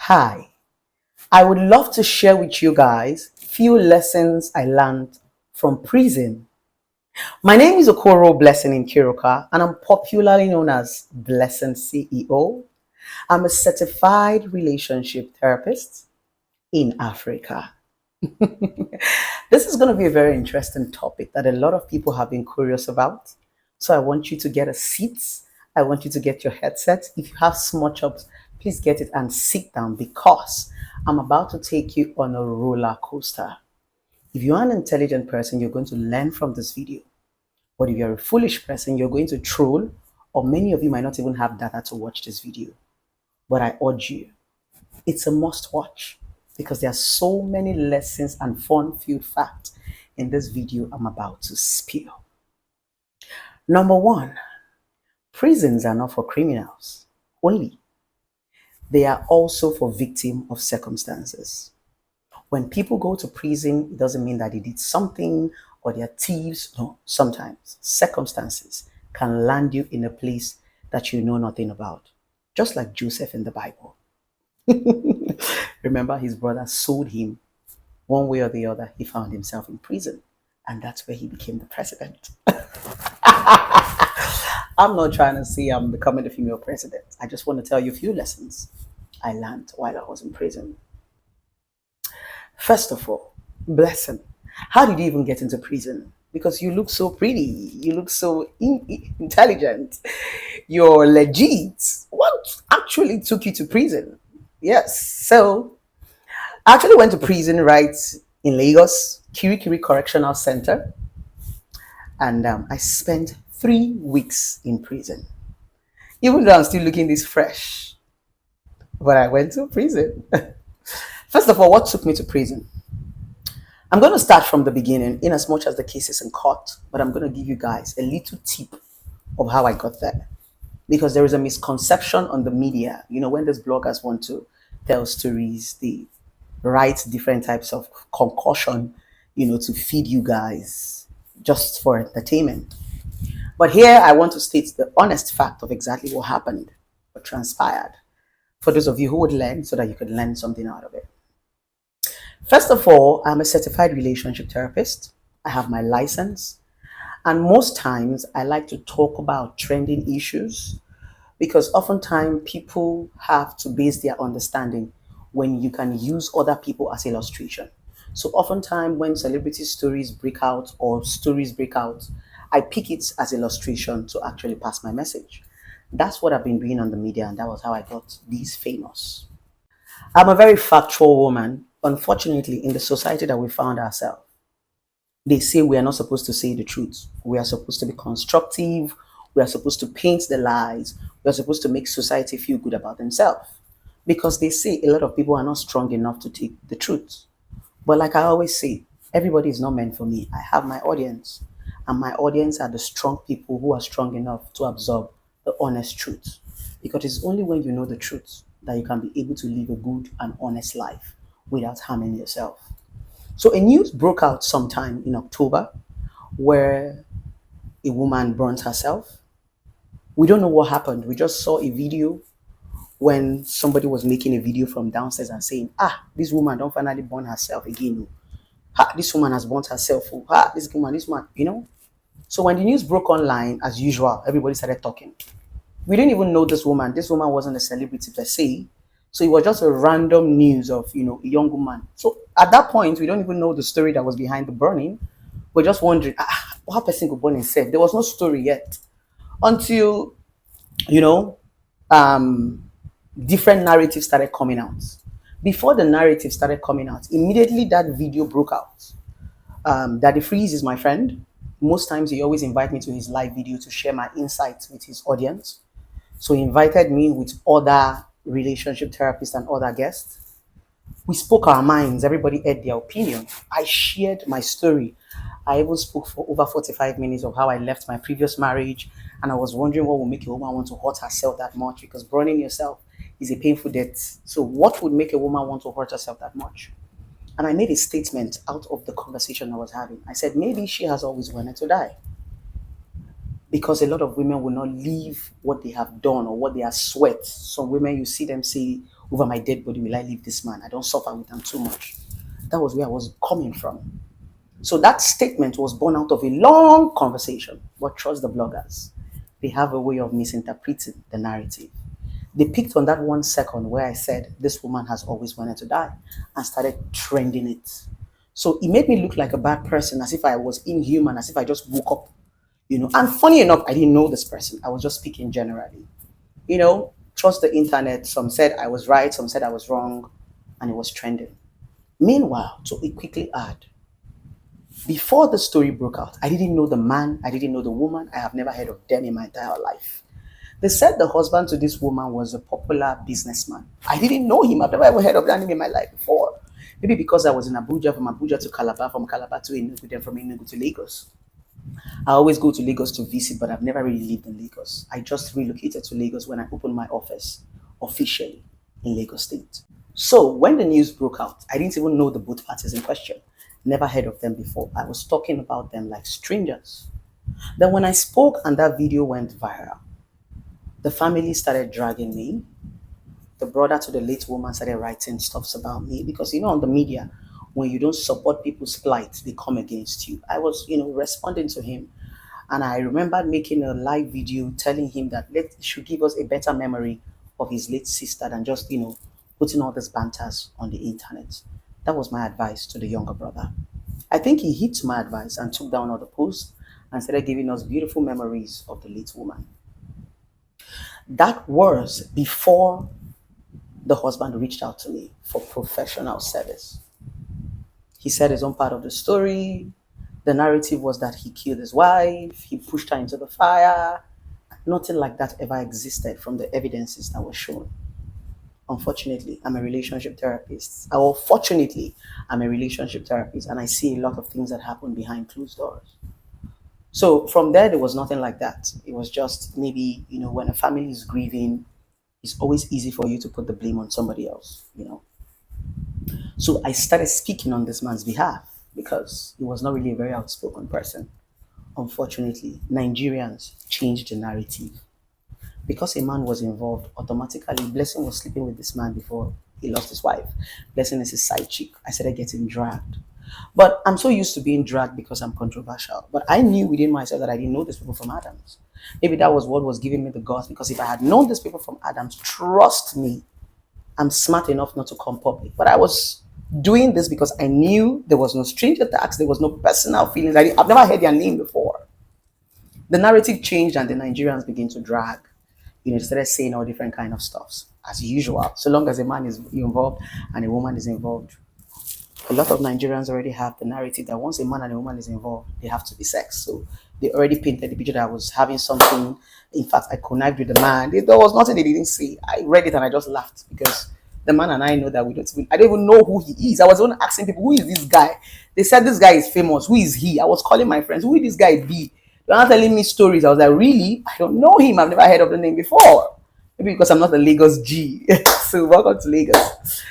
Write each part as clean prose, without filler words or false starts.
Hi, I would love to share with you guys few lessons I learned from prison. My name is Okoro Blessing in Kiruka, and I'm popularly known as Blessing CEO. I'm a certified relationship therapist in Africa. This is going to be a very interesting topic that a lot of people have been curious about. So I want you to get a seat. I want you to get your headset. If you have small chops, please get it and sit down because I'm about to take you on a roller coaster. If you're an intelligent person, you're going to learn from this video. But if you're a foolish person, you're going to troll, or many of you might not even have data to watch this video. But I urge you, it's a must watch because there are so many lessons and fun-filled facts in this video I'm about to spill. Number one, prisons are not for criminals only. They are also for victims of circumstances. When people go to prison, it doesn't mean that they did something or they're thieves. No, sometimes circumstances can land you in a place that you know nothing about, just like Joseph in the Bible. Remember, his brother sold him. One way or the other, he found himself in prison, and that's where he became the president. I'm not trying to say I'm becoming the female president. I just want to tell you a few lessons I learned while I was in prison. First of all, Blessing. How did you even get into prison? Because you look so pretty, you look so intelligent, you're legit. What actually took you to prison? Yes, so I actually went to prison right in Lagos, Kirikiri Correctional Center, and I spent 3 weeks in prison. Even though I'm still looking this fresh, but I went to prison. First of all, what took me to prison? I'm going to start from the beginning, in as much as the case is in court, but I'm going to give you guys a little tip of how I got there. Because there is a misconception on the media. You know, when these bloggers want to tell stories, they write different types of concussion, to feed you guys just for entertainment. But here I want to state the honest fact of exactly what happened, what transpired, for those of you who would learn so that you could learn something out of it. First of all, I'm a certified relationship therapist. I have my license. And most times I like to talk about trending issues because oftentimes people have to base their understanding when you can use other people as illustration. So oftentimes when celebrity stories break out or stories break out, I pick it as illustration to actually pass my message. That's what I've been doing on the media, and that was how I got these famous. I'm a very factual woman. Unfortunately, in the society that we found ourselves, they say we are not supposed to say the truth. We are supposed to be constructive. We are supposed to paint the lies. We are supposed to make society feel good about themselves. Because they say a lot of people are not strong enough to take the truth. But like I always say, everybody is not meant for me. I have my audience. And my audience are the strong people who are strong enough to absorb the honest truth. Because it's only when you know the truth that you can be able to live a good and honest life without harming yourself. So a news broke out sometime in October where a woman burnt herself. We don't know what happened. We just saw a video when somebody was making a video from downstairs and saying, this woman don't finally burn herself again. This woman has burnt herself. This woman. So when the news broke online, as usual, everybody started talking. We didn't even know this woman. This woman wasn't a celebrity per se. So it was just a random news of, a young woman. So at that point, we don't even know the story that was behind the burning. We're just wondering, how person could burn himself? There was no story yet. Until, you know, different narratives started coming out. Before the narrative started coming out, immediately that video broke out. Daddy Freeze is my friend. Most times he always invites me to his live video to share my insights with his audience. So he invited me with other relationship therapists and other guests. We spoke our minds. Everybody had their opinion. I shared my story. I even spoke for over 45 minutes of how I left my previous marriage. And I was wondering what would make a woman want to hurt herself that much, because burning yourself is a painful death. So what would make a woman want to hurt herself that much? And I made a statement out of the conversation I was having. I said, maybe she has always wanted to die. Because a lot of women will not leave what they have done or what they have sweat. Some women, you see them say, over my dead body will I leave this man. I don't suffer with him too much. That was where I was coming from. So that statement was born out of a long conversation. But trust the bloggers. They have a way of misinterpreting the narrative. They picked on that 1 second where I said, this woman has always wanted to die, and started trending it. So it made me look like a bad person, as if I was inhuman, as if I just woke up, And funny enough, I didn't know this person. I was just speaking generally. Trust the internet. Some said I was right, some said I was wrong, and it was trending. Meanwhile, to quickly add, before the story broke out, I didn't know the man, I didn't know the woman, I have never heard of them in my entire life. They said the husband to this woman was a popular businessman. I didn't know him. I've never ever heard of that name in my life before. Maybe because I was in Abuja, from Abuja to Calabar, from Calabar to Enugu, then from Enugu to Lagos. I always go to Lagos to visit, but I've never really lived in Lagos. I just relocated to Lagos when I opened my office officially in Lagos State. So when the news broke out, I didn't even know the both parties in question. Never heard of them before. I was talking about them like strangers. Then when I spoke and that video went viral, the family started dragging me. The brother to the late woman started writing stuffs about me because, on the media, when you don't support people's plight, they come against you. I was, responding to him. And I remember making a live video telling him that he should give us a better memory of his late sister than just, putting all these banters on the internet. That was my advice to the younger brother. I think he hit my advice and took down all the posts and started giving us beautiful memories of the late woman. That was before the husband reached out to me for professional service. He said his own part of the story. The narrative was that he killed his wife, he pushed her into the fire. Nothing like that ever existed from the evidences that were shown. Unfortunately, I'm a relationship therapist. Or fortunately, I'm a relationship therapist, and I see a lot of things that happen behind closed doors. So from there was nothing like that. It was just maybe, when a family is grieving, it's always easy for you to put the blame on somebody else. So I started speaking on this man's behalf because he was not really a very outspoken person. Unfortunately, Nigerians changed the narrative. Because a man was involved, automatically, Blessing was sleeping with this man before he lost his wife. Blessing is his side chick. I started getting dragged. But I'm so used to being dragged because I'm controversial. But I knew within myself that I didn't know these people from Adams. Maybe that was what was giving me the guts, because if I had known these people from Adams, trust me, I'm smart enough not to come public. But I was doing this because I knew there was no string attacks, there was no personal feelings. I've never heard their name before. The narrative changed and the Nigerians began to drag. Started saying all different kind of stuffs as usual. So long as a man is involved and a woman is involved, a lot of Nigerians already have the narrative that once a man and a woman is involved, they have to be sex. So they already painted the picture that I was having something. In fact, I connived with the man. There was nothing they didn't say. I read it and I just laughed because the man and I know that I don't even know who he is. I was even asking people, who is this guy? They said this guy is famous. Who is he? I was calling my friends, who will this guy be? They're not telling me stories. I was like, really? I don't know him. I've never heard of the name before. Maybe because I'm not a Lagos G. So welcome to Lagos.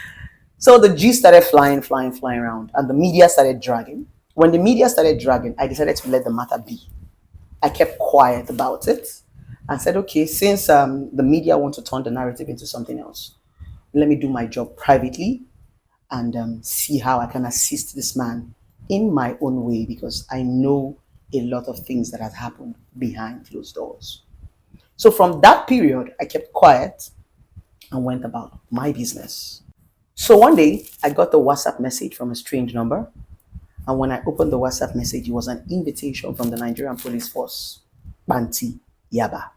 So the G started flying around, and the media started dragging. When the media started dragging, I decided to let the matter be. I kept quiet about it and said, okay, since the media want to turn the narrative into something else, let me do my job privately and see how I can assist this man in my own way, because I know a lot of things that have happened behind closed doors. So from that period, I kept quiet and went about my business. So one day, I got a WhatsApp message from a strange number. And when I opened the WhatsApp message, it was an invitation from the Nigerian Police Force, Banti, Yaba.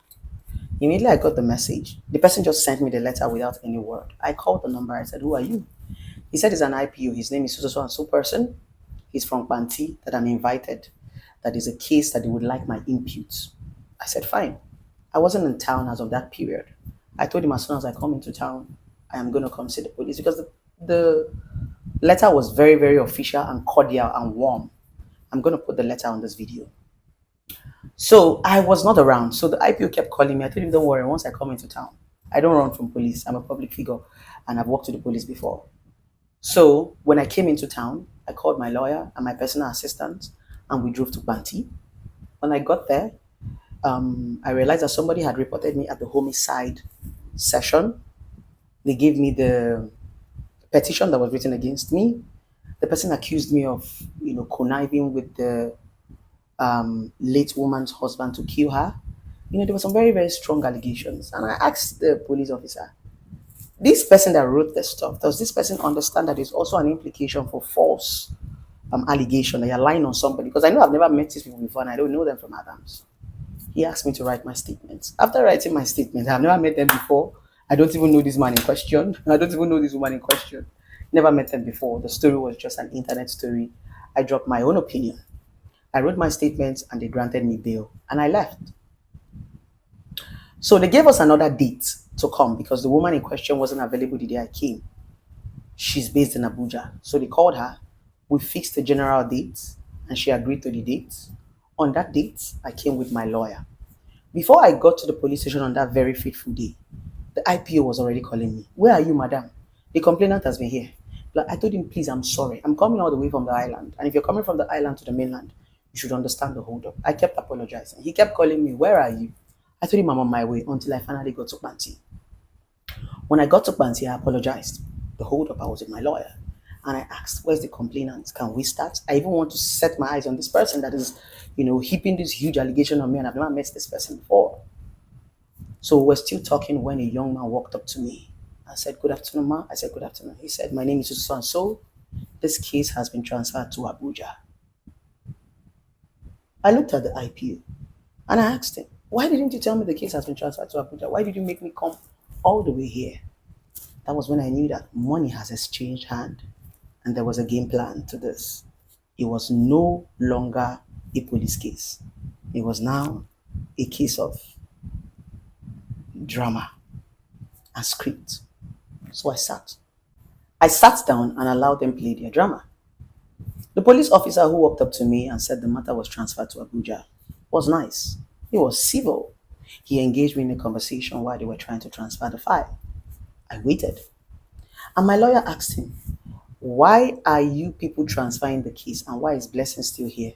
Immediately I got the message. The person just sent me the letter without any word. I called the number. I said, who are you? He said he's an IPO. His name is so and so person. He's from Banti, that I'm invited. That is a case that they would like my input. I said, fine. I wasn't in town as of that period. I told him as soon as I come into town, I am going to come see the police, because the letter was very, very official and cordial and warm. I'm going to put the letter on this video. So I was not around. So the IPO kept calling me. I told him, don't worry, once I come into town, I don't run from police. I'm a public figure and I've worked with the police before. So when I came into town, I called my lawyer and my personal assistant and we drove to Banti. When I got there, I realized that somebody had reported me at the homicide session. They gave me the petition that was written against me. The person accused me of, conniving with the late woman's husband to kill her. There were some very, very strong allegations. And I asked the police officer, this person that wrote this stuff, does this person understand that there's also an implication for false allegation that you're lying on somebody? Because I know I've never met these people before and I don't know them from Adams. He asked me to write my statements. After writing my statements, I've never met them before. I don't even know this man in question. I don't even know this woman in question. Never met them before. The story was just an internet story. I dropped my own opinion. I wrote my statements and they granted me bail and I left. So they gave us another date to come because the woman in question wasn't available the day I came. She's based in Abuja. So they called her. We fixed the general date and she agreed to the date. On that date, I came with my lawyer. Before I got to the police station on that very fateful day, the IPO was already calling me. Where are you, madam? The complainant has been here. Like, I told him, please, I'm sorry. I'm coming all the way from the island. And if you're coming from the island to the mainland, you should understand the hold up. I kept apologizing. He kept calling me, where are you? I told him I'm on my way until I finally got to Banti. When I got to Banti, I apologized. The hold up, I was with my lawyer. And I asked, where's the complainant? Can we start? I even want to set my eyes on this person that is, heaping this huge allegation on me, and I've never met this person before. So we're still talking when a young man walked up to me and said, good afternoon, ma. I said, good afternoon. He said, my name is so and so. This case has been transferred to Abuja. I looked at the IPO and I asked him, why didn't you tell me the case has been transferred to Abuja? Why did you make me come all the way here? That was when I knew that money has exchanged hand and there was a game plan to this. It was no longer a police case. It was now a case of drama and script. So I sat. I sat down and allowed them play their drama. The police officer who walked up to me and said the matter was transferred to Abuja was nice. He was civil. He engaged me in a conversation while they were trying to transfer the file. I waited. And my lawyer asked him, why are you people transferring the case and why is Blessing still here?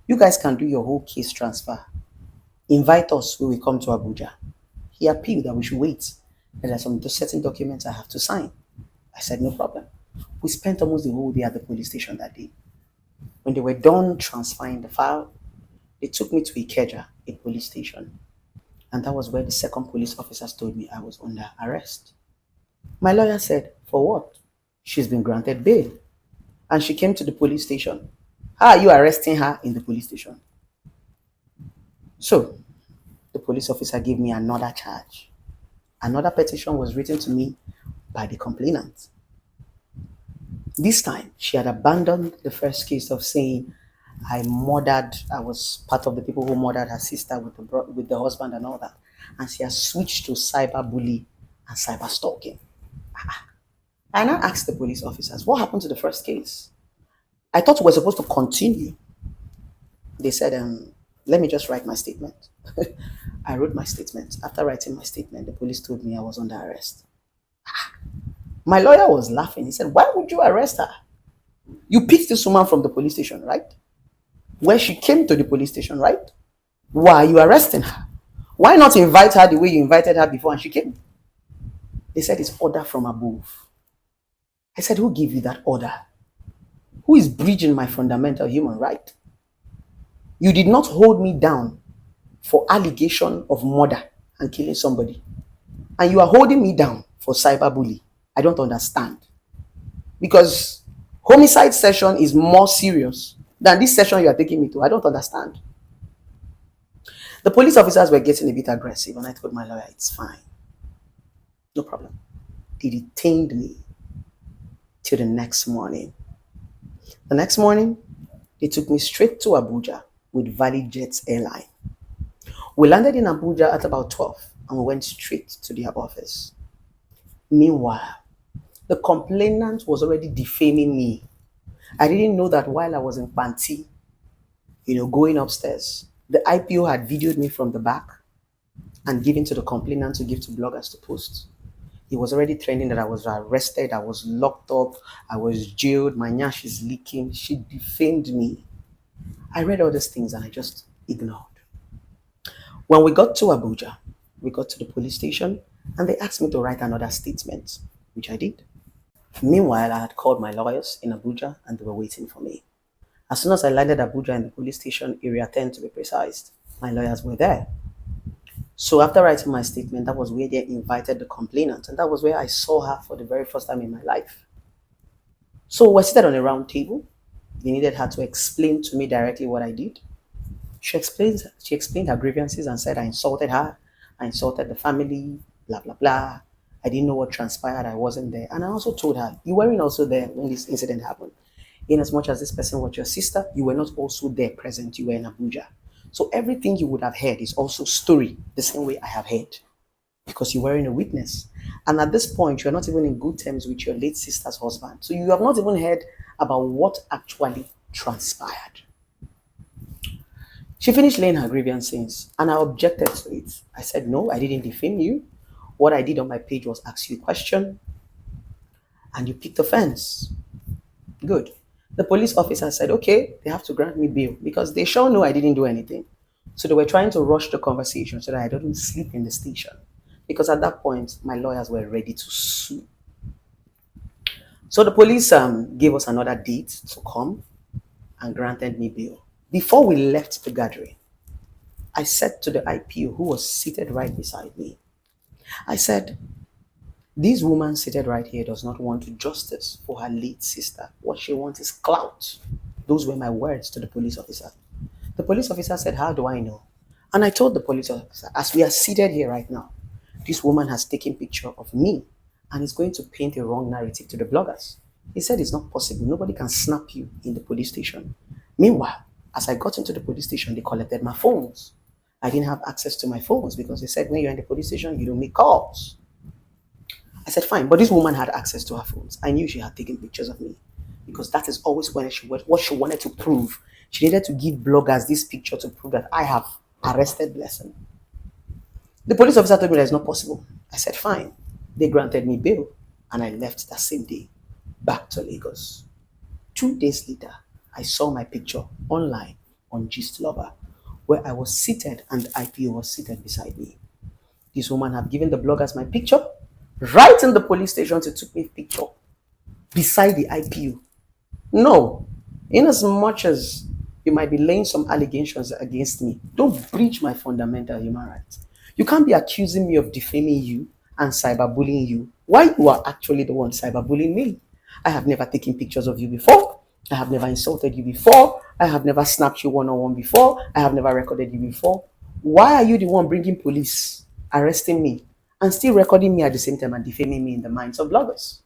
You guys can do your whole case transfer. Invite us when we come to Abuja. He appealed that we should wait. There are some certain documents I have to sign. I said, no problem. We spent almost the whole day at the police station that day. When they were done transferring the file, they took me to Ikeja, a police station. And that was where the second police officers told me I was under arrest. My lawyer said, for what? She's been granted bail. And she came to the police station. How are you arresting her in the police station? So, the police officer gave me another charge. Another petition was written to me by the complainant. This time, she had abandoned the first case of saying I was part of the people who murdered her sister with the husband and all that. And she has switched to cyberbully and cyber stalking. I now asked the police officers, what happened to the first case? I thought we were supposed to continue. They said, let me just write my statement. I wrote my statement. After writing my statement, the police told me I was under arrest. My lawyer was laughing. He said, why would you arrest her? You picked this woman from the police station, right? Where she came to the police station, right? Why are you arresting her? Why not invite her the way you invited her before and she came? They said it's order from above. I said, who gave you that order? Who is breaching my fundamental human right? You did not hold me down for allegation of murder and killing somebody. And you are holding me down for cyberbully. I don't understand. Because homicide session is more serious than this session you are taking me to. I don't understand. The police officers were getting a bit aggressive and I told my lawyer, it's fine. No problem. They detained me till the next morning. The next morning, they took me straight to Abuja with Valley Jets Airline. We landed in Abuja at about 12 and we went straight to their office. Meanwhile, the complainant was already defaming me. I didn't know that while I was in Panti, going upstairs, the IPO had videoed me from the back and given to the complainant to give to bloggers to post. He was already trending that I was arrested, I was locked up, I was jailed, my nyash is leaking. She defamed me. I read all these things and I just ignored. When we got to Abuja, we got to the police station. And they asked me to write another statement, which I did. Meanwhile, I had called my lawyers in Abuja and they were waiting for me. As soon as I landed Abuja in the police station, area 10 to be precise, my lawyers were there. So after writing my statement, that was where they invited the complainant, and that was where I saw her for the very first time in my life. So we're seated on a round table. They needed her to explain to me directly what I did. She explained her grievances and said I insulted her, I insulted the family, blah blah blah. I didn't know what transpired, I wasn't there. And I also told her, you weren't also there when this incident happened. In as much as this person was your sister, you were not also there present, you were in Abuja. So everything you would have heard is also story, the same way I have heard, because you weren't a witness. And at this point, you're not even in good terms with your late sister's husband. So you have not even heard about what actually transpired. She finished laying her grievances and I objected to it. I said, no, I didn't defame you. What I did on my page was ask you a question and you picked offense. Good. The police officer said, okay, they have to grant me bail because they sure know I didn't do anything. So they were trying to rush the conversation so that I don't sleep in the station. Because at that point, my lawyers were ready to sue. So the police gave us another date to come and granted me bail. Before we left the gathering, I said to the IPO who was seated right beside me, I said, this woman seated right here does not want justice for her late sister. What she wants is clout. Those were my words to the police officer. The police officer said, how do I know? And I told the police officer, as we are seated here right now, this woman has taken picture of me and is going to paint a wrong narrative to the bloggers. He said it's not possible. Nobody can snap you in the police station. Meanwhile, as I got into the police station, they collected my phones. I didn't have access to my phones because they said when you're in the police station, you don't make calls. I said, fine, but this woman had access to her phones. I knew she had taken pictures of me because that is always what she wanted to prove. She needed to give bloggers this picture to prove that I have arrested Blessing. The police officer told me that it's not possible. I said, fine. They granted me bail and I left that same day back to Lagos. 2 days later, I saw my picture online on Gist Lover where I was seated and the IPO was seated beside me. This woman had given the bloggers my picture right in the police station. She took me a picture beside the IPO. No, in as much as you might be laying some allegations against me, don't breach my fundamental human rights. You can't be accusing me of defaming you and cyberbullying you while you are actually the one cyberbullying me. I have never taken pictures of you before. I have never insulted you before. I have never snapped you one-on-one before. I have never recorded you before. Why are you the one bringing police, arresting me, and still recording me at the same time and defaming me in the minds of bloggers?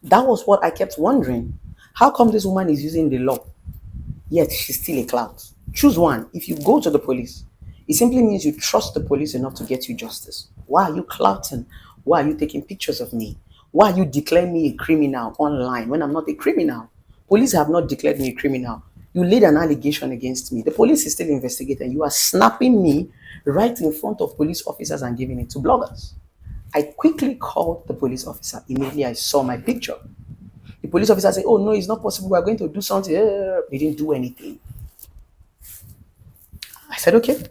That was what I kept wondering. How come this woman is using the law, yet she's still a clout? Choose one. If you go to the police, it simply means you trust the police enough to get you justice. Why are you clouting? Why are you taking pictures of me? Why are you declaring me a criminal online when I'm not a criminal? Police have not declared me a criminal. You laid an allegation against me. The police is still investigating. You are snapping me right in front of police officers and giving it to bloggers. I quickly called the police officer. Immediately I saw my picture. The police officer said, oh no, it's not possible. We're going to do something. They didn't do anything. I said, okay.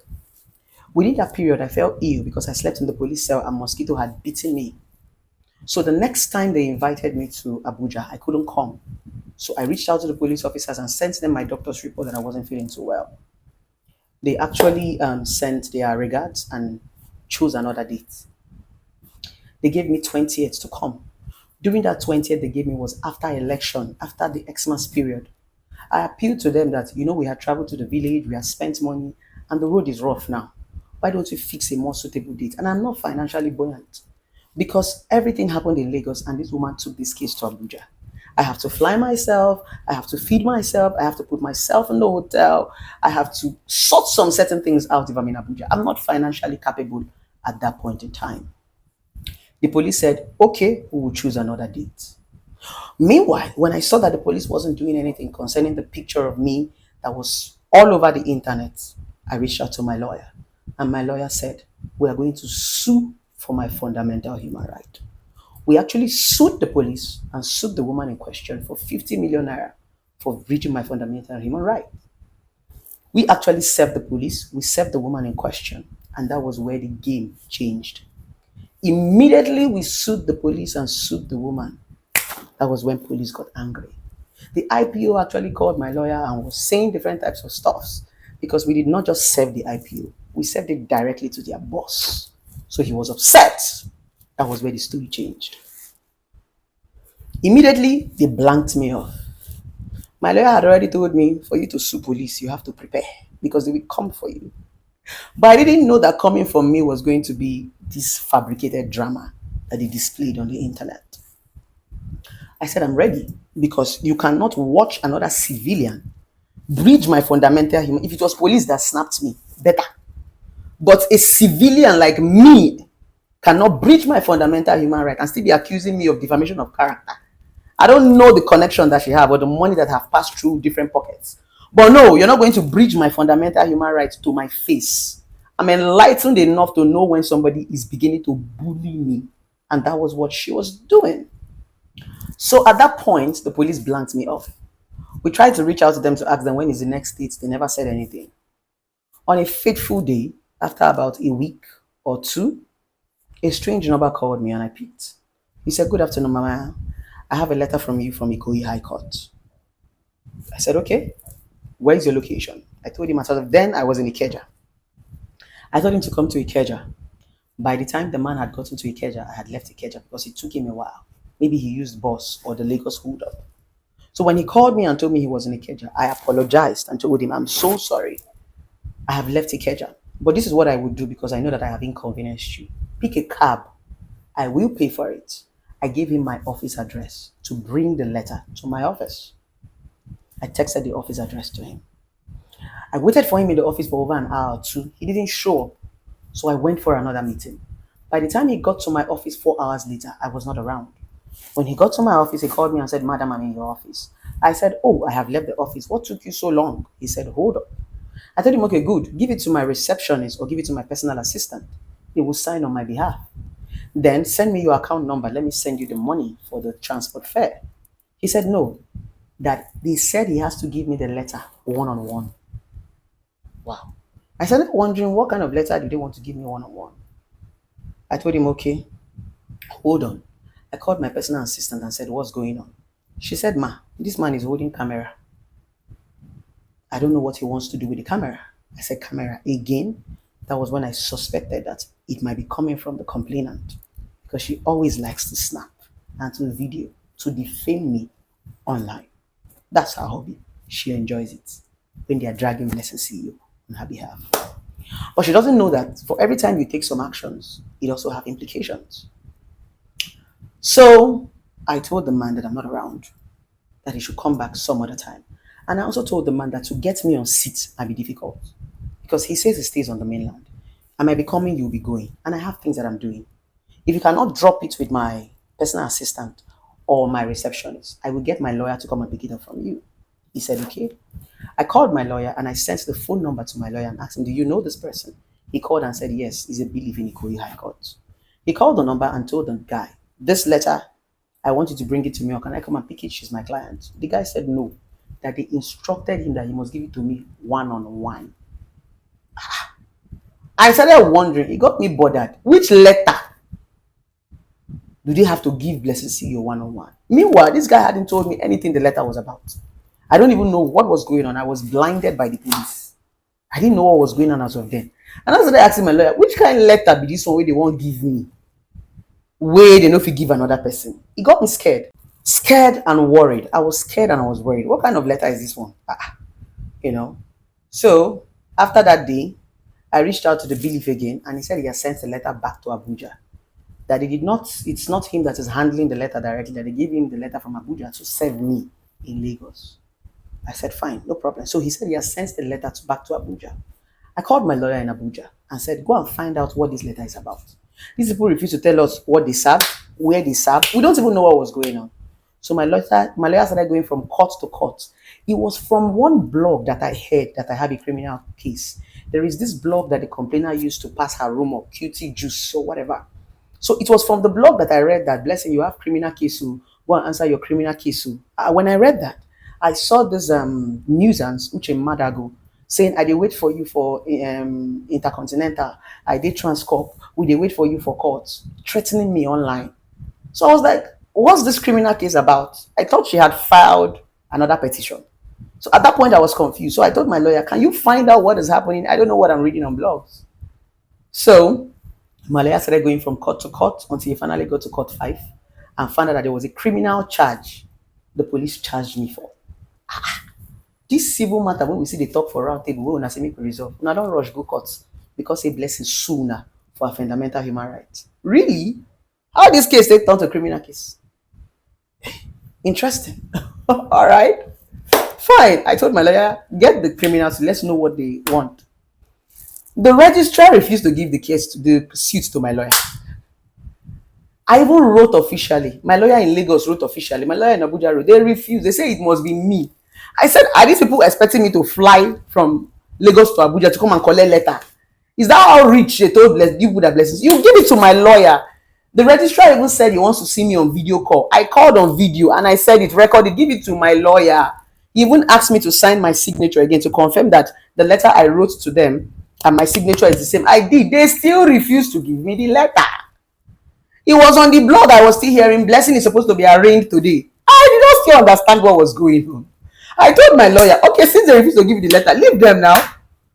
Within that period, I felt ill because I slept in the police cell and mosquito had bitten me. So the next time they invited me to Abuja, I couldn't come. So I reached out to the police officers and sent them my doctor's report that I wasn't feeling too well. They actually sent their regards and chose another date. They gave me 20th to come. During that 20th they gave me was after election, after the Xmas period. I appealed to them that, we had traveled to the village, we had spent money, and the road is rough now. Why don't you fix a more suitable date? And I'm not financially buoyant because everything happened in Lagos and this woman took this case to Abuja. I have to fly myself, I have to feed myself, I have to put myself in the hotel, I have to sort some certain things out if I'm in Abuja. I'm not financially capable at that point in time. The police said, okay, we will choose another date. Meanwhile, when I saw that the police wasn't doing anything concerning the picture of me that was all over the internet, I reached out to my lawyer. And my lawyer said, we are going to sue for my fundamental human right. We actually sued the police and sued the woman in question for 50 million naira for breaching my fundamental human right. We actually served the police, we served the woman in question, and that was where the game changed. Immediately we sued the police and sued the woman. That was when police got angry. The IPO actually called my lawyer and was saying different types of stuffs because we did not just serve the IPO, we served it directly to their boss. So he was upset. That was where the story changed. Immediately, they blanked me off. My lawyer had already told me, for you to sue police, you have to prepare because they will come for you. But I didn't know that coming from me was going to be this fabricated drama that they displayed on the internet. I said, I'm ready because you cannot watch another civilian breach my fundamental human. If it was police that snapped me, better. But a civilian like me cannot breach my fundamental human right and still be accusing me of defamation of character. I don't know the connection that she have or the money that have passed through different pockets. But no, you're not going to breach my fundamental human rights to my face. I'm enlightened enough to know when somebody is beginning to bully me. And that was what she was doing. So at that point, the police blanked me off. We tried to reach out to them to ask them when is the next date. They never said anything. On a fateful day, after about a week or two, a strange number called me and I picked. He said, "Good afternoon, Mama. I have a letter from you from Ikoyi High Court." I said, "Okay. Where is your location?" I told him then I was in Ikeja. I told him to come to Ikeja. By the time the man had gotten to Ikeja, I had left Ikeja because it took him a while. Maybe he used bus or the Lagos hold up. So when he called me and told me he was in Ikeja, I apologized and told him, "I'm so sorry. I have left Ikeja. But this is what I would do because I know that I have inconvenienced you. Pick a cab. I will pay for it." I gave him my office address to bring the letter to my office. I texted the office address to him. I waited for him in the office for over an hour or two. He didn't show up. So I went for another meeting. By the time he got to my office 4 hours later, I was not around. When he got to my office, he called me and said, "Madam, I'm in your office." I said, "Oh, I have left the office. What took you so long?" He said, "Hold up." I told him, "Okay, good. Give it to my receptionist or give it to my personal assistant. He will sign on my behalf. Then send me your account number. Let me send you the money for the transport fare." He said, "No, that they said he has to give me the letter one-on-one." Wow. I started wondering what kind of letter did they want to give me one-on-one. I told him, "Okay, hold on." I called my personal assistant and said, "What's going on?" She said, "Ma, this man is holding camera. I don't know what he wants to do with the camera." I said, "Camera again?" That was when I suspected that it might be coming from the complainant because she always likes to snap and to video to defame me online. That's her hobby. She enjoys it when they are dragging Blessing CEO on her behalf. But she doesn't know that for every time you take some actions, it also have implications. So I told the man that I'm not around, that he should come back some other time. And I also told the man that to get me on seat might be difficult because he says he stays on the mainland. I might be coming, you'll be going. And I have things that I'm doing. If you cannot drop it with my personal assistant or my receptionist, I will get my lawyer to come and pick it up from you. He said, "Okay." I called my lawyer and I sent the phone number to my lawyer and asked him, "Do you know this person?" He called and said, "Yes, he's a belief in Ikoyi High Court." He called the number and told the guy, "This letter, I want you to bring it to me, or can I come and pick it? She's my client." The guy said no, that they instructed him that he must give it to me one-on-one. I started wondering, it got me bothered. Which letter do they have to give Blessing CEO one-on-one? Meanwhile, this guy hadn't told me anything the letter was about. I don't even know what was going on. I was blinded by the police. I didn't know what was going on as of then. And I started asking my lawyer, which kind of letter be this one where they won't give me? Where they know if you give another person? It got me scared. Scared and worried. I was scared and I was worried. What kind of letter is this one? You know. So after that day, I reached out to the belief again and he said he has sent the letter back to Abuja. That it's not him that is handling the letter directly, that they gave him the letter from Abuja to serve me in Lagos. I said, "Fine, no problem." So he said he has sent the letter back to Abuja. I called my lawyer in Abuja and said, "Go and find out what this letter is about." These people refuse to tell us what they serve, where they serve. We don't even know what was going on. So my lawyer started going from court to court. It was from one blog that I heard that I have a criminal case. There is this blog that the complainer used to pass her rumor, QT juice or whatever. So it was from the blog that I read that, "Blessing, you have criminal case. Go and answer your criminal case." When I read that, I saw this nuisance, Uche Madago, saying, I did wait for you for Intercontinental, I did Transcorp, we did wait for you for court, threatening me online. So I was like, what's this criminal case about? I thought she had filed another petition. So at that point, I was confused. So I told my lawyer, can you find out what is happening? I don't know what I'm reading on blogs. So my lawyer started going from court to court until he finally got to court 5 and found out that there was a criminal charge the police charged me for. This civil matter, when we see the talk for round table, we will say make we resolve. Now don't rush go courts because a blessing sooner for a fundamental human rights. Really? How this case they turn to criminal case? Interesting. All right. Fine. I told my lawyer, get the criminals, let's know what they want. The registrar refused to give the case to the suit to my lawyer. I even wrote officially. My lawyer in Lagos wrote officially. My lawyer in Abuja wrote. They refused. They say it must be me. I said, are these people expecting me to fly from Lagos to Abuja to come and collect letter? Is that how rich they told people that blessings? You give it to my lawyer. The registrar even said he wants to see me on video call. I called on video and I said it recorded. Give it to my lawyer. He even asked me to sign my signature again to confirm that the letter I wrote to them and my signature is the same. I did. They still refused to give me the letter. It was on the blog I was still hearing blessing is supposed to be arraigned today. I did not still understand what was going on. I told my lawyer, okay, since they refuse to give you the letter, leave them now.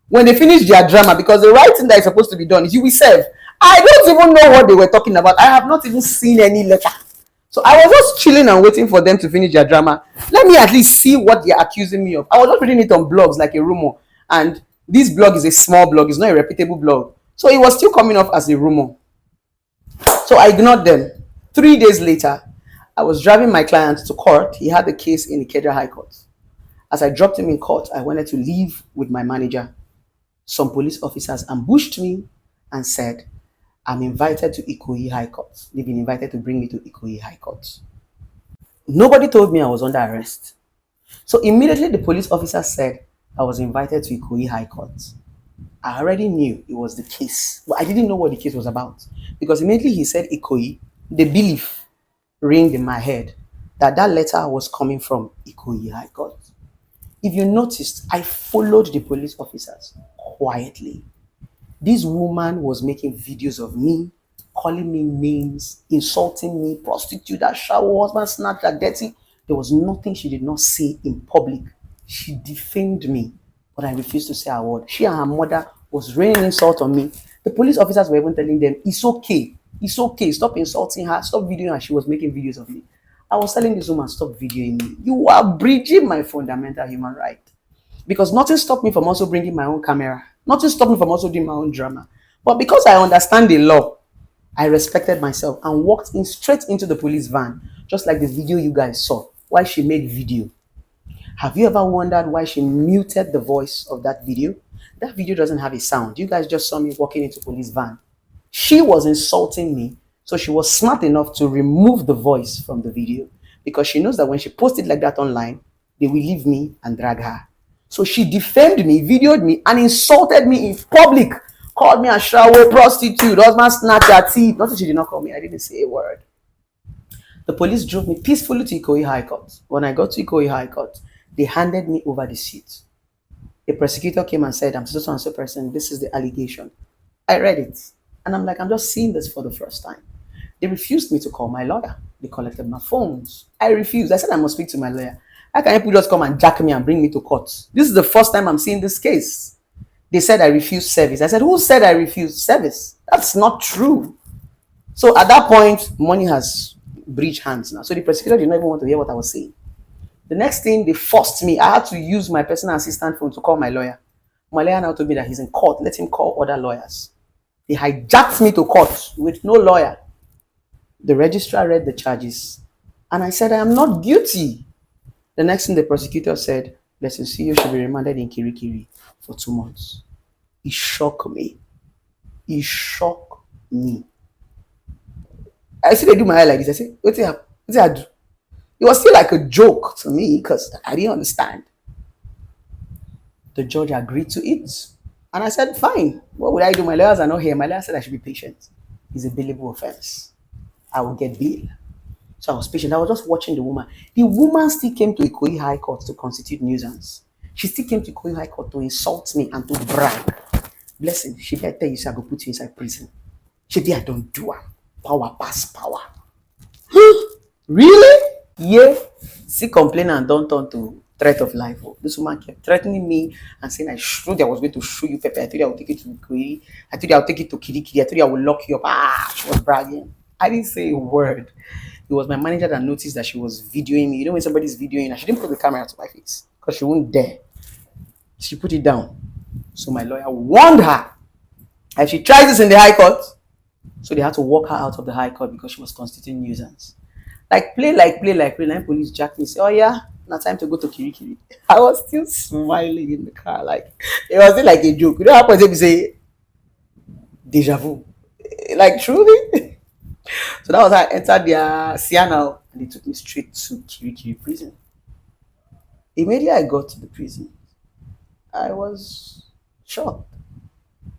When they finish their drama, because the right thing that is supposed to be done is you will serve. I don't even know what they were talking about. I have not even seen any letter. So I was just chilling and waiting for them to finish their drama. Let me at least see what they're accusing me of. I was just reading it on blogs like a rumor. And this blog is a small blog. It's not a reputable blog. So it was still coming off as a rumor. So I ignored them. 3 days later, I was driving my client to court. He had the case in the Ikeja High Court. As I dropped him in court, I wanted to leave with my manager. Some police officers ambushed me and said, I'm invited to Ikoyi High Court. They've been invited to bring me to Ikoyi High Court. Nobody told me I was under arrest. So immediately the police officer said I was invited to Ikoyi High Court. I already knew it was the case, but I didn't know what the case was about. Because immediately he said Ikoyi, the belief ringed in my head that that letter was coming from Ikoyi High Court. If you noticed, I followed the police officers quietly. This woman was making videos of me, calling me names, insulting me, prostitute, that shower husband, snatch, that dirty. There was nothing she did not say in public. She defamed me, but I refused to say a word. She and her mother was raining insult on me. The police officers were even telling them, it's okay, stop insulting her, stop videoing her. She was making videos of me. I was telling this woman, stop videoing me. You are breaching my fundamental human right. Because nothing stopped me from also bringing my own camera. Nothing stopped me from also doing my own drama. But because I understand the law, I respected myself and walked in straight into the police van, just like the video you guys saw, why she made video. Have you ever wondered why she muted the voice of that video? That video doesn't have a sound. You guys just saw me walking into police van. She was insulting me, so she was smart enough to remove the voice from the video because she knows that when she posts it like that online, they will leave me and drag her. So she defamed me, videoed me, and insulted me in public. Called me a shower prostitute, husband snatch her teeth. Nothing she did not call me. I didn't say a word. The police drove me peacefully to Ikoyi High Court. When I got to Ikoyi High Court, they handed me over the seat. A prosecutor came and said, I'm so and so person, this is the allegation. I read it. And I'm like, I'm just seeing this for the first time. They refused me to call my lawyer. They collected my phones. I refused. I said I must speak to my lawyer. How can people just come and jack me and bring me to court? This is the first time I'm seeing this case. They said I refused service. I said, who said I refused service? That's not true. So at that point, money has breached hands now. So the prosecutor did not even want to hear what I was saying. The next thing, they forced me. I had to use my personal assistant phone to call my lawyer. My lawyer now told me that he's in court. Let him call other lawyers. They hijacked me to court with no lawyer. The registrar read the charges. And I said, I am not guilty. The next thing the prosecutor said, Blessing CEO should be remanded in Kirikiri for 2 months. It shocked me. It shocked me. I see they do my eye like this. I say, what did I do? It was still like a joke to me because I didn't understand. The judge agreed to it. And I said, fine. What would I do? My lawyers are not here. My lawyer said I should be patient. It's a bailable offense. I will get bail. So I was patient. I was just watching the woman. The woman still came to Ikoyi High Court to constitute nuisance. She still came to Koyi High Court to insult me and to brag. Blessing, she did tell you, say I go put you inside prison. She did, I don't do it. Power pass power. Really? Yeah. See, complain and don't turn to threat of life. Oh. This woman kept threatening me and saying I showed I was going to show you pepper. I told you I would take you to Koyi. I told you I would take you to Kirikiri. I told you I would lock you up. She was bragging. I didn't say a word. It was my manager that noticed that she was videoing me. You know when somebody's videoing and she didn't put the camera to my face because she wouldn't dare. She put it down. So my lawyer warned her. And she tried this in the High Court. So they had to walk her out of the High Court because she was constituting nuisance. Like play, like play, like play. Then police jacked me. Say, oh yeah, now time to go to Kirikiri. I was still smiling in the car. Like it was still like a joke. You know how people say deja vu. Like truly. So that was how I entered their Siena and they took me straight to Kirikiri prison. Immediately I got to the prison, I was shocked.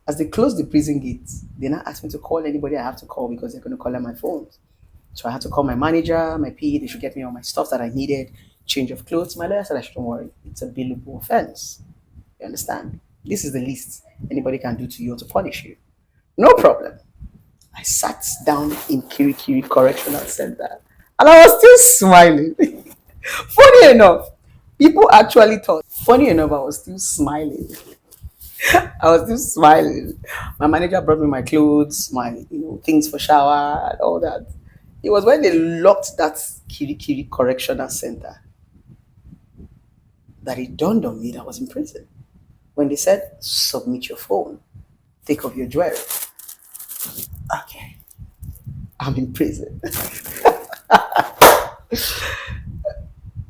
As they closed the prison gates, they now asked me to call anybody I have to call because they're going to call on my phones. So I had to call my manager, my PA, they should get me all my stuff that I needed, change of clothes. My lawyer said I shouldn't worry. It's a billable offense. You understand? This is the least anybody can do to you or to punish you. No problem. I sat down in Kirikiri Correctional Center and I was still smiling. Funny enough, people actually thought, funny enough, I was still smiling. I was still smiling. My manager brought me my clothes, my things for shower and all that. It was when they locked that Kirikiri Correctional Center that it dawned on me that I was in prison. When they said, submit your phone, take off your jewelry. Okay, I'm in prison.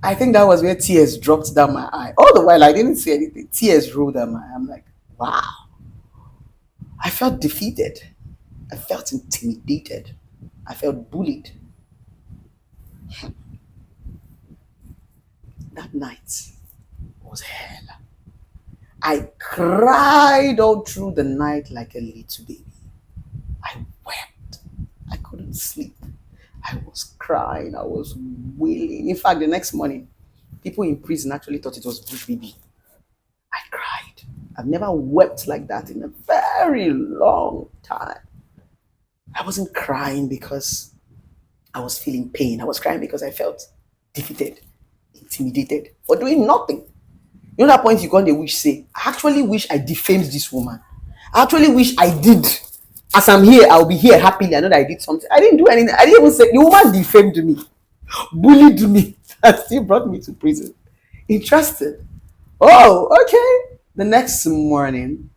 I think that was where tears dropped down my eye. All the while I didn't see anything. Tears rolled down my eye. I'm like, wow. I felt defeated. I felt intimidated. I felt bullied. That night was hell. I cried all through the night like a little baby. I wept. I couldn't sleep. I was crying. I was wailing. In fact, the next morning, people in prison actually thought it was Bush baby. I cried. I've never wept like that in a very long time. I wasn't crying because I was feeling pain. I was crying because I felt defeated, intimidated for doing nothing. You know that point you go on the wish say, I actually wish I defamed this woman. I actually wish I did. As I'm here, I'll be here happily. I know that I did something. I didn't do anything. I didn't even say the woman defamed me, bullied me, and still brought me to prison. Interested. Oh, okay. The next morning,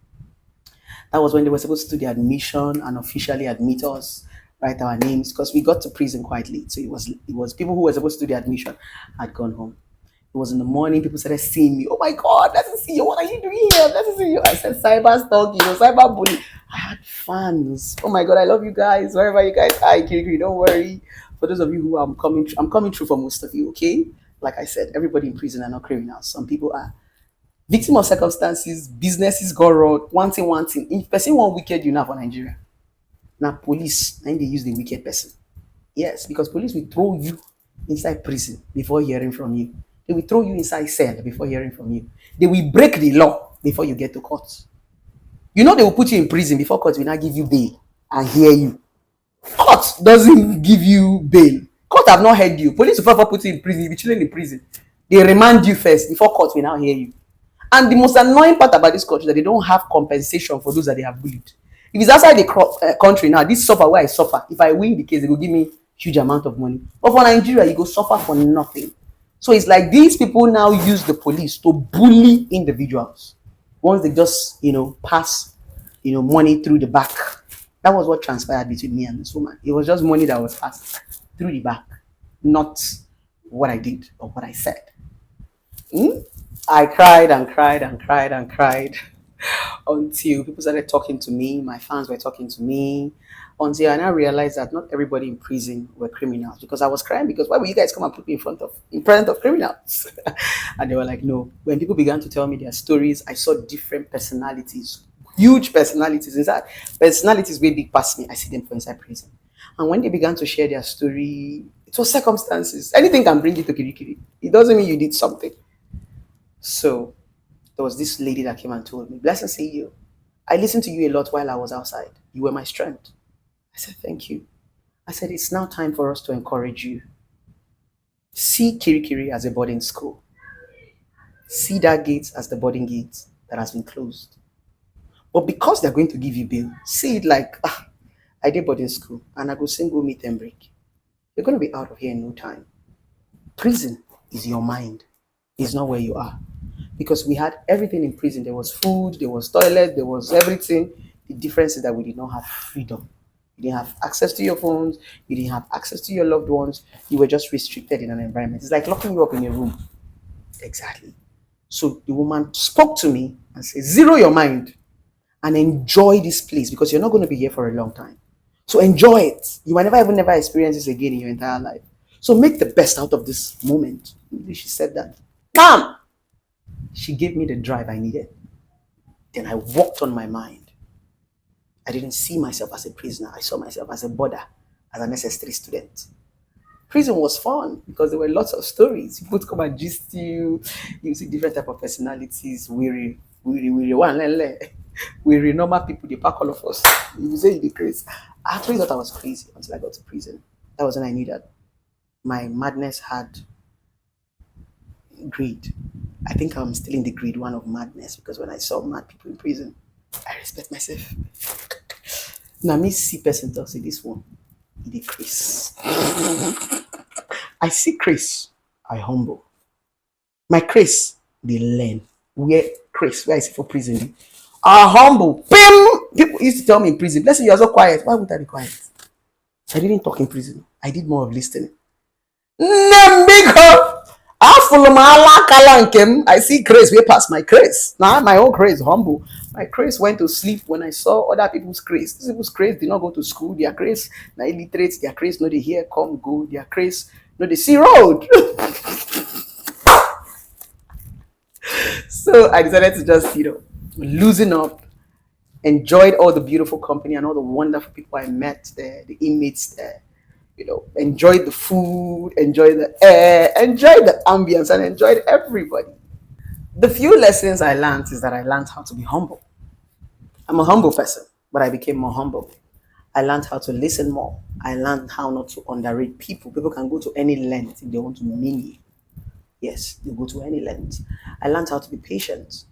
that was when they were supposed to do the admission and officially admit us, write our names, because we got to prison quite late. So it was people who were supposed to do the admission had gone home. It was in the morning, people started seeing me. Oh my God, let us see you. What are you doing here? Let us see you. I said cyber stalking, cyber bullying. I had fans. Oh my God, I love you guys. Wherever you guys are, Kirikiri, don't worry. For those of you who I'm coming through for most of you, okay? Like I said, everybody in prison are not criminals. Some people are victim of circumstances, businesses go wrong, one thing, one thing. If person want wicked, you know for Nigeria. Now police, and they use the wicked person. Yes, because police will throw you inside prison before hearing from you. They will throw you inside cell before hearing from you. They will break the law before you get to court. You know they will put you in prison before court will not give you bail and hear you. Court doesn't give you bail. Court have not heard you. Police will first put you in prison. You'll be chilling in prison. They remand you first before court will now hear you. And the most annoying part about this country is that they don't have compensation for those that they have bullied. If it's outside the country now, this suffer where I suffer. If I win the case, they will give me huge amount of money. But for Nigeria, you go suffer for nothing. So it's like these people now use the police to bully individuals. Once they just, pass, money through the back. That was what transpired between me and this woman. It was just money that was passed through the back, not what I did or what I said. I cried and cried and cried and cried until people started talking to me. My fans were talking to me until I now realized that not everybody in prison were criminals, because I was crying because why would you guys come and put me in front of criminals? And they were like, no. When people began to tell me their stories, I saw different personalities, huge personalities. In fact, personalities way big past me, I see them for inside prison. And when they began to share their story, it was circumstances. Anything can bring you to Kirikiri. It doesn't mean you did something. So There was this lady that came and told me, "Blessing, see you. I listened to you a lot while I was outside. You were my strength." I said, "Thank you." I said, "It's now time for us to encourage you. See Kirikiri as a boarding school. See that gate as the boarding gate that has been closed. But because they're going to give you bail, see it like, I did boarding school and I go single meet and break. You're going to be out of here in no time. Prison is your mind, it's not where you are. Because we had everything in prison. There was food, there was toilet, there was everything. The difference is that we did not have freedom. You didn't have access to your phones, you didn't have access to your loved ones, you were just restricted in an environment. It's like locking you up in a room. Exactly. So the woman spoke to me and said, "Zero your mind and enjoy this place because you're not going to be here for a long time. So enjoy it. You might never experience this again in your entire life. So make the best out of this moment." She said that. Bam! She gave me the drive I needed. Then I walked on my mind. I didn't see myself as a prisoner. I saw myself as a border, as an SS3 student. Prison was fun because there were lots of stories. People would come and gist you. You see different type of personalities. Weary, one, lele. Weary, normal people, they pack all of us. You say you're crazy. I actually thought I was crazy until I got to prison. That was when I knew that my madness had grade. I think I'm still in the grade one of madness because when I saw mad people in prison, I respect myself. Now me see person talk say this one, he dey Chris. I see Chris, I humble. My Chris, they learn. Where Chris, where I see for prison, I humble. Pim! People used to tell me in prison, "Blessing, you're so quiet." Why would I be quiet? I didn't talk in prison. I did more of listening. Nembiko. I follow my alakalankem. I see grace way past my grace. Now my own grace humble. My grace went to sleep when I saw other people's grace. These people's grace did not go to school. Their grace, na illiterate. Their grace, no they hear come go. Their grace, no they see road. So I decided to just loosen up. Enjoyed all the beautiful company and all the wonderful people I met there, the inmates there. Enjoyed the food, enjoyed the air, enjoyed the ambience, and enjoyed everybody. The few lessons I learned is that I learned how to be humble. I'm a humble person, but I became more humble. I learned how to listen more. I learned how not to underrate people. People can go to any length if they want to mean you. Yes, they go to any length. I learned how to be patient.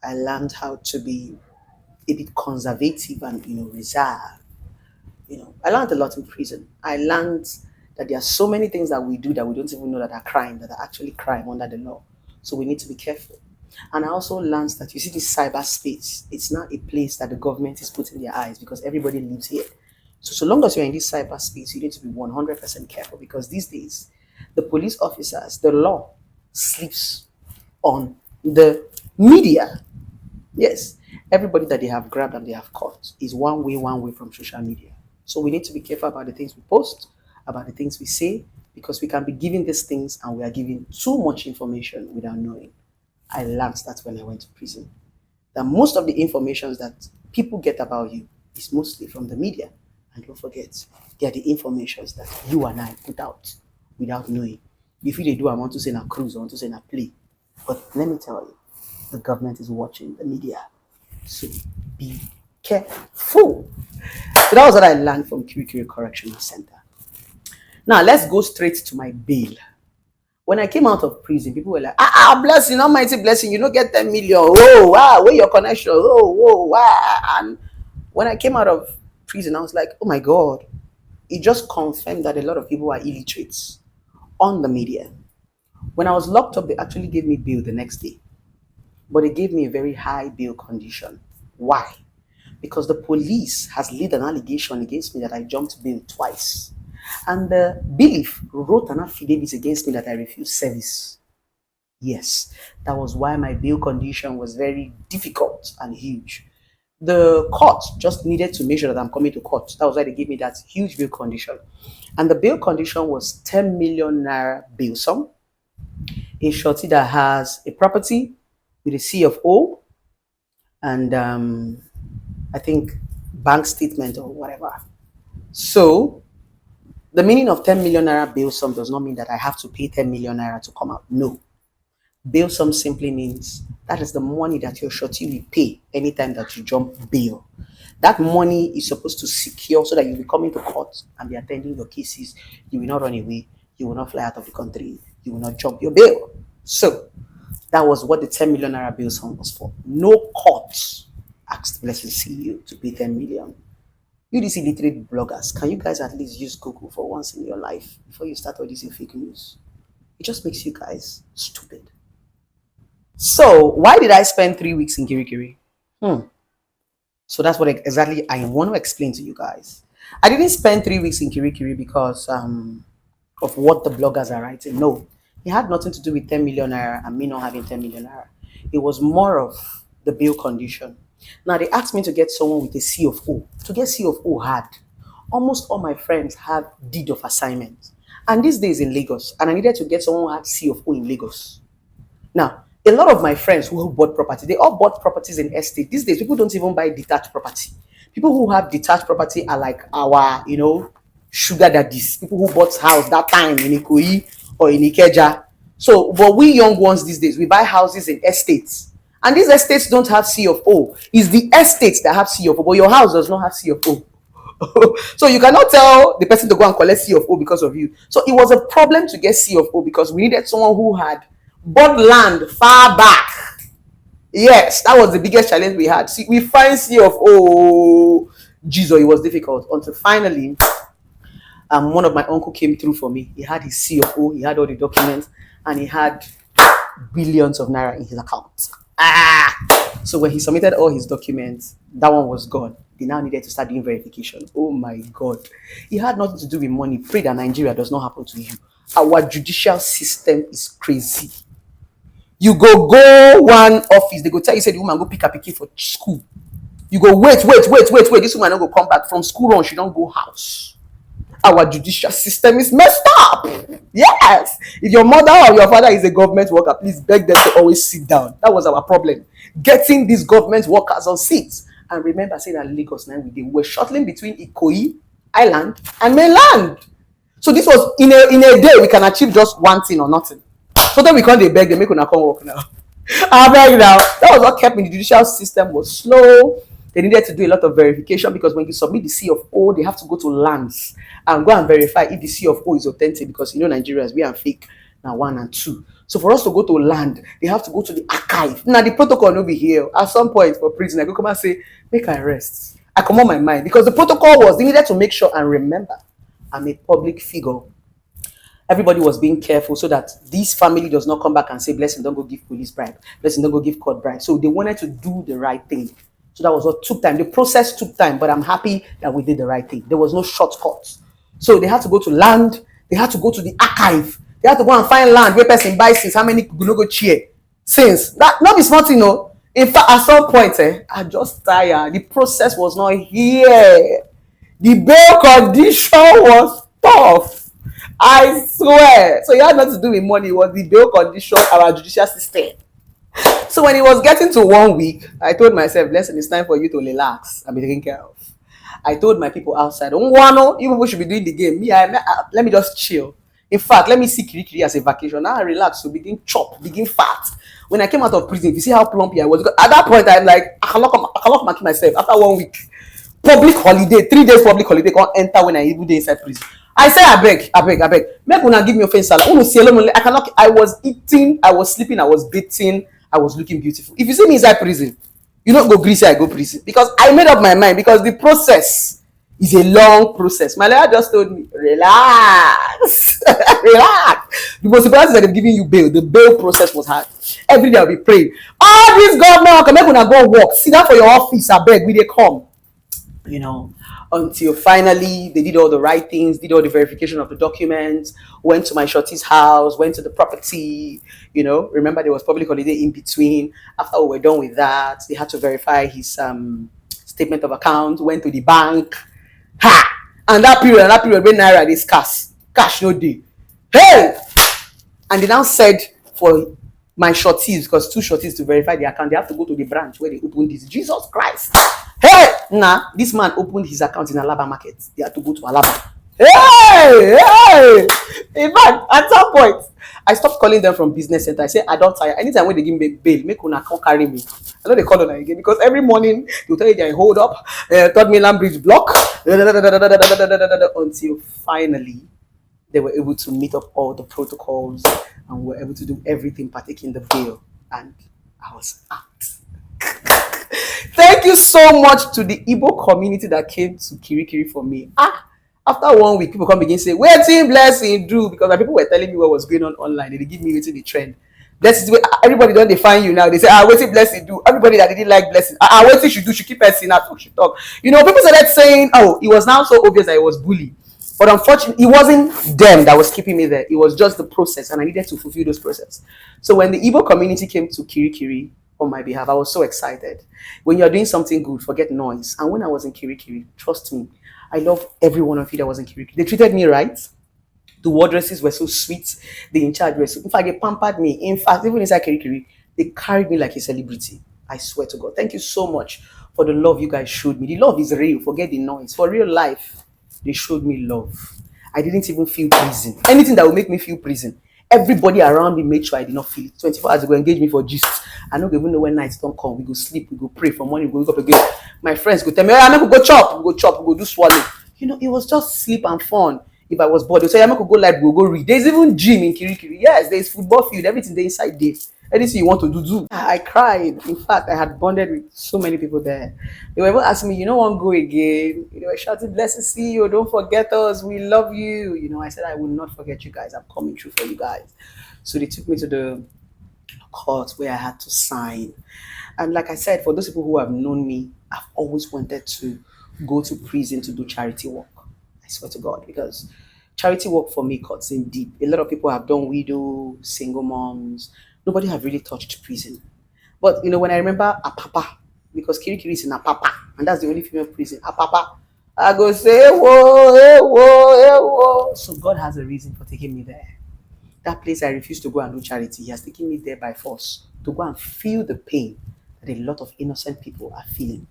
I learned how to be a bit conservative and reserved. I learned a lot in prison. I learned that there are so many things that we do that we don't even know that are crime, that are actually crime under the law. So we need to be careful. And I also learned that you see this cyberspace, it's not a place that the government is putting their eyes because everybody lives here. So long as you're in this cyberspace, you need to be 100% careful because these days, the police officers, the law sleeps on the media. Yes, everybody that they have grabbed and they have caught is one way from social media. So we need to be careful about the things we post, about the things we say, because we can be giving these things and we are giving too much information without knowing. I learned that when I went to prison. That most of the information that people get about you is mostly from the media. And don't forget, they are the informations that you and I put out without knowing. If they do, I want to say a cruise, I want to say a play. But let me tell you, the government is watching the media. So be careful. So that was what I learned from Kirikiri Correctional Center. Now let's go straight to my bail. When I came out of prison, people were like, blessing, almighty blessing, you don't get 10 million. Oh, wow, where your connection? Oh, whoa, wow. And when I came out of prison, I was like, oh my God. It just confirmed that a lot of people are illiterates on the media. When I was locked up, they actually gave me bail the next day. But they gave me a very high bail condition. Why? Because the police has laid an allegation against me that I jumped bail twice. And the bailiff wrote an affidavit against me that I refused service. Yes, that was why my bail condition was very difficult and huge. The court just needed to make sure that I'm coming to court. That was why they gave me that huge bail condition. And the bail condition was 10 million naira bail sum. A shorty that has a property with a C of O and I think bank statement or whatever. So the meaning of 10 million naira bail sum does not mean that I have to pay 10 million naira to come out. No. Bail sum simply means that is the money that your shorty will pay anytime that you jump bail. That money is supposed to secure so that you'll be coming to court and be attending your cases. You will not run away. You will not fly out of the country. You will not jump your bail. So that was what the 10 million naira bail sum was for. No court asked Blessing CEO to pay 10 million. You these illiterate bloggers, can you guys at least use Google for once in your life before you start all this fake news? It just makes you guys stupid. So why did I spend 3 weeks in Kirikiri? So that's what exactly I want to explain to you guys. I didn't spend 3 weeks in Kirikiri because of what the bloggers are writing. No, it had nothing to do with 10 million naira and me not having 10 million naira. It was more of the bail condition. Now they asked me to get someone with a C of O. To get C of O hard. Almost all my friends have deed of assignment. And these days in Lagos, and I needed to get someone who had C of O in Lagos. Now, a lot of my friends who bought property, they all bought properties in estate. These days, people don't even buy detached property. People who have detached property are like our, sugar daddies. People who bought house that time in Ikoyi or in Ikeja. So, but we young ones these days, we buy houses in estates. And these estates don't have C of O. It's the estates that have C of O, but your house does not have C of O. So you cannot tell the person to go and collect C of O because of you. So it was a problem to get C of O because we needed someone who had bought land far back. Yes, that was the biggest challenge we had. See, we find C of O. Jesus, it was difficult until finally one of my uncle came through for me. He had his C of O, he had all the documents, and he had billions of naira in his account. So when he submitted all his documents, that one was gone. They now needed to start doing verification. Oh my God. It had nothing to do with money. Pray that Nigeria does not happen to you. Our judicial system is crazy. You go one office, they go tell you, say the woman go pick up a key for school. You go wait. This woman don't go come back from school run, she don't go house. Our judicial system is messed up. Yes. If your mother or your father is a government worker, please beg them to always sit down. That was our problem. Getting these government workers on seats. And remember saying that Lagos now we were shuttling between Ikoyi Island and mainland. So this was in a day we can achieve just one thing or nothing. So then we can't beg them, make una come work now. I beg now. That was what kept me. The judicial system was slow. They needed to do a lot of verification because when you submit the C of O, they have to go to lands and go and verify if the C of O is authentic because Nigerians, we are fake now 1 and 2. So for us to go to land, they have to go to the archive. Now the protocol will be here. At some point for prison, I go come and say, make I rest. I come on my mind because the protocol was they needed to make sure and remember I'm a public figure. Everybody was being careful so that this family does not come back and say, Blessing, don't go give police bribe. Blessing, don't go give court bribe. So they wanted to do the right thing. So that was what took time. The process took time, but I'm happy that we did the right thing. There was no shortcuts. So they had to go to land. They had to go to the archive. They had to go and find land where person buy since how many go cheer. Since that not be smart, In fact, at some point, I just tired. The process was not here. The bail condition was tough. I swear. So it had nothing to do with money. It was the bail condition, our judicial system. So when it was getting to 1 week, I told myself, listen, it's time for you to relax and be taken care of. I told my people outside, you people should be doing the game. Let me just chill. In fact, let me see Kirikiri as a vacation. Now I relax, so begin chop, begin fat. When I came out of prison, if you see how plumpy I was, at that point, I'm like, I can lock myself after 1 week. Public holiday, 3 days public holiday, can't enter when I even day inside prison. I say, I beg. Make una give me a face salad. I was eating, I was sleeping, I was bathing, I was looking beautiful. If you see me inside prison, you don't go greasy, I go prison. Because I made up my mind, because the process is a long process. My lawyer just told me, relax. Relax. The most important is that they've given you bail. The bail process was hard. Every day I'll be praying. All these government can make una go work. Sit down for your office, I beg, we they come. Until finally they did all the right things, did all the verification of the documents, went to my shorty's house, went to the property, remember there was public holiday in between. After we were done with that, they had to verify his statement of account, went to the bank. And that period when Naira is cash no day. Hey! And they now said for my shorties, because 2 shorties to verify the account, they have to go to the branch where they opened this. Jesus Christ! Hey! This man opened his account in Alaba market. They had to go to Alaba. Hey, hey. In fact, at some point, I stopped calling them from business center. I say, I don't tire. Anytime when they give me bail, make una come carry me. I know they call on again because every morning they'll tell you they hold up, third mainland bridge block, until finally they were able to meet up all the protocols and were able to do everything, partaking the bail. And I was out. Thank you so much to the Igbo community that came to Kirikiri for me. After 1 week, people come begin say, "Where team blessing do?" Because my people were telling me what was going on online. They give me waiting the trend. Blessing, everybody don't define you now. They say, waiting blessing do. Everybody that didn't like blessing, waiting she do. She keep person out. She talk. People started saying, "Oh, it was now so obvious that it was bully." But unfortunately, it wasn't them that was keeping me there. It was just the process, and I needed to fulfill those process. So when the Igbo community came to Kirikiri on my behalf, I was so excited. When you're doing something good, forget noise. And when I was in Kirikiri, trust me, I love every one of you that was in Kirikiri. They treated me right. The wardresses were so sweet. The in charge were so. In fact, they pampered me. In fact, even inside Kirikiri, they carried me like a celebrity. I swear to God. Thank you so much for the love you guys showed me. The love is real. Forget the noise. For real life, they showed me love. I didn't even feel prison. Anything that would make me feel prison. Everybody around me made sure I did not feel it. 24 hours ago, engage me for gist. I don't even know when nights don't come. We go sleep, we go pray for morning, we go wake up again. My friends go tell me, I'm going to go chop, we go do swallow. It was just sleep and fun. If I was bored, they say, I'm going to go live, we'll go read. There's even gym in Kirikiri. Yes, there's football field, everything there inside there. Anything you want to do. I cried. In fact, I had bonded with so many people there. They were even asking me, want to go again? They were shouting, blessed see you, don't forget us, we love you. I said, I will not forget you guys. I'm coming through for you guys. So they took me to the court where I had to sign. And like I said, for those people who have known me, I've always wanted to go to prison to do charity work. I swear to God, because charity work for me cuts in deep. A lot of people have done widow, single moms. Nobody have really touched prison. But when I remember Apapa, because Kirikiri is in Apapa, and that's the only female prison, Apapa, I go say, whoa, hey, whoa, hey, whoa. So God has a reason for taking me there. That place I refuse to go and do charity. He has taken me there by force to go and feel the pain that a lot of innocent people are feeling.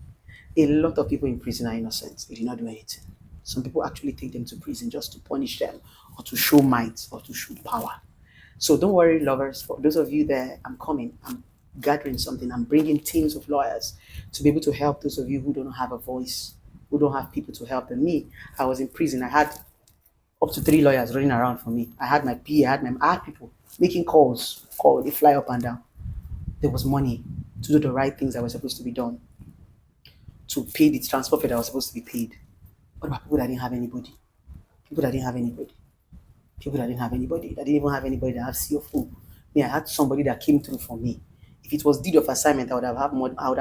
A lot of people in prison are innocent. They did not do anything. Some people actually take them to prison just to punish them or to show might or to show power. So don't worry, lovers. For those of you there, I'm coming. I'm gathering something. I'm bringing teams of lawyers to be able to help those of you who don't have a voice, who don't have people to help them. Me, I was in prison. I had up to 3 lawyers running around for me. I had my PA, I had people making calls. They fly up and down. There was money to do the right things that were supposed to be done, to pay the transport fare that was supposed to be paid. What about people that didn't have anybody? People that didn't have anybody. People that didn't have anybody. That didn't even have anybody that have CFO. Me, I had somebody that came through for me. If it was deed of assignment, I would have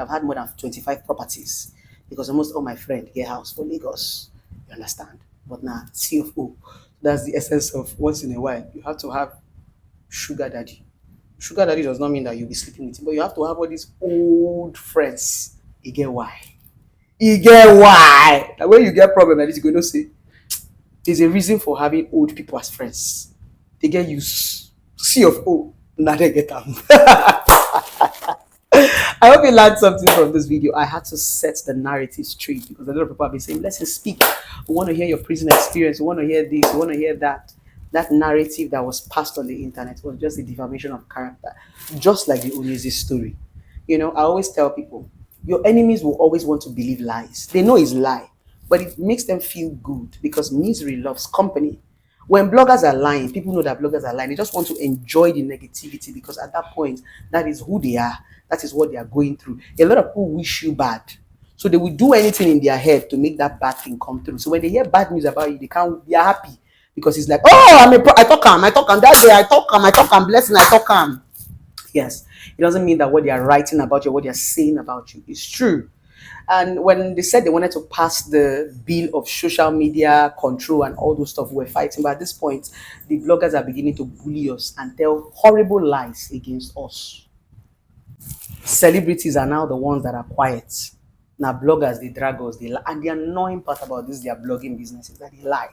had more than 25 properties because almost all my friends get house for Lagos. You understand? But now, CFO, that's the essence of once in a while. You have to have sugar daddy. Sugar daddy does not mean that you'll be sleeping with him, but you have to have all these old friends. You get why? You get why? And when you get problem like this, you're going to say, there's a reason for having old people as friends. They get used. CFO, now they get them. I hope you learned something from this video. I had to set the narrative straight because a lot of people have been saying, let's speak. We want to hear your prison experience. We want to hear this. We want to hear that. That narrative that was passed on the internet was just a defamation of character, just like the Onyeze story. I always tell people, your enemies will always want to believe lies. They know it's lie, but it makes them feel good because misery loves company. When bloggers are lying, people know that bloggers are lying. They just want to enjoy the negativity because at that point, that is who they are. That is what they are going through. A lot of people wish you bad. So they will do anything in their head to make that bad thing come through. So when they hear bad news about you, they are happy because it's like, oh, I talk calm. That day I talk calm, blessing, I talk calm. Yes, it doesn't mean that what they are writing about you, what they are saying about you is true. And when they said they wanted to pass the bill of social media control and all those stuff, we're fighting. But at this point, the bloggers are beginning to bully us and tell horrible lies against us. Celebrities are now the ones that are quiet. Now bloggers, they drag us, they lie. And the annoying part about this, their blogging business is that they lie.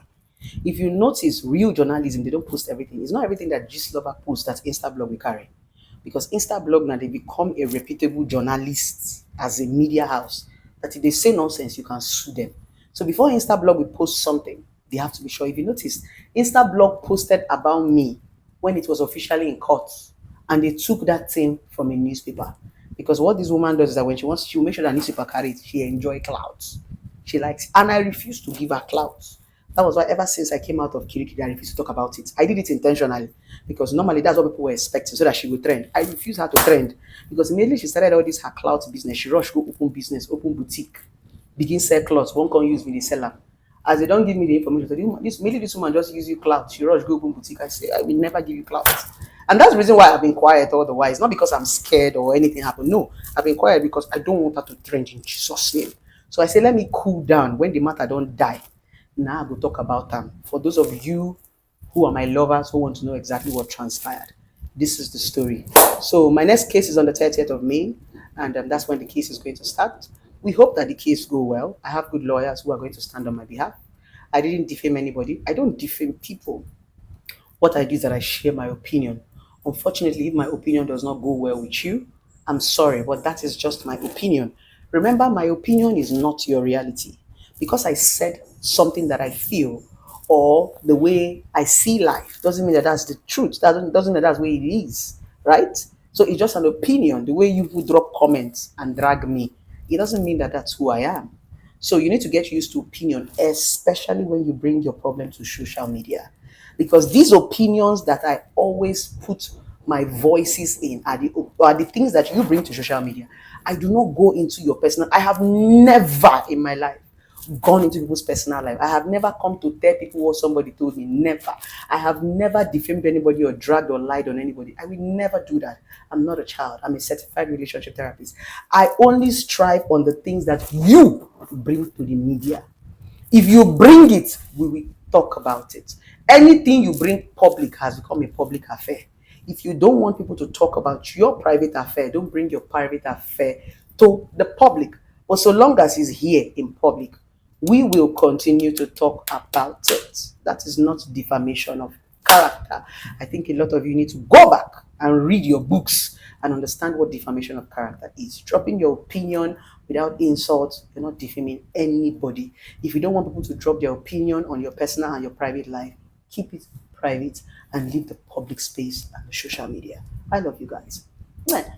If you notice, real journalism, they don't post everything. It's not everything that Gistlover posts that Instablog will carry. Because Instablog now, they become a reputable journalist as a media house that if they say nonsense, you can sue them. So before Instablog will post something, They have to be sure. If you notice, Instablog posted about me when it was officially in court, and they took that thing from a newspaper. Because what this woman does is that when she wants, she'll make sure that newspaper carry it. She enjoy clouds. She likes, and I refuse to give her clouds. That was why ever since I came out of Kirikiri, I refused to talk about it. I did it intentionally because normally that's what people were expecting, so that she would trend. I refuse her to trend because immediately she started all this her clout business. She rushed go open business, open boutique, begin sell clothes. One can use me, the seller. As they don't give me the information, so this woman just use you clout. She rush go open boutique. I say I will never give you clout. And that's the reason why I've been quiet all the while. It's not because I'm scared or anything happened. No, I've been quiet because I don't want her to trend in Jesus' name. So I say, let me cool down when the matter don't die. Now I will talk about them. For those of you who are my lovers who want to know exactly what transpired, this is the story. So my next case is on the 30th of May, and that's when the case is going to start. We hope that the case go well. I have good lawyers who are going to stand on my behalf. I didn't defame anybody. I don't defame people. What I do is that I share my opinion. Unfortunately, if my opinion does not go well with you, I'm sorry, but that is just my opinion. Remember, my opinion is not your reality. Because I said something that I feel or the way I see life doesn't mean that that's the truth. Doesn't mean that that's the way it is, right? So it's just an opinion. The way you would drop comments and drag me, it doesn't mean that that's who I am. So you need to get used to opinion, especially when you bring your problem to social media. Because these opinions that I always put my voices in are the things that you bring to social media. I do not go into your personal. I have never in my life gone into people's personal life. I have never come to tell people what somebody told me. Never. I have never defamed anybody or dragged or lied on anybody. I will never do that. I'm not a child. I'm a certified relationship therapist. I only strive on the things that you bring to the media. If you bring it, we will talk about it. Anything you bring public has become a public affair. If you don't want people to talk about your private affair, don't bring your private affair to the public. But so long as it's here in public, we will continue to talk about it. That is not defamation of character. I think a lot of you need to go back and read your books and understand what defamation of character is. Dropping your opinion without insult, you're not defaming anybody. If you don't want people to drop their opinion on your personal and your private life, keep it private and leave the public space and the social media. I love you guys. Mwah.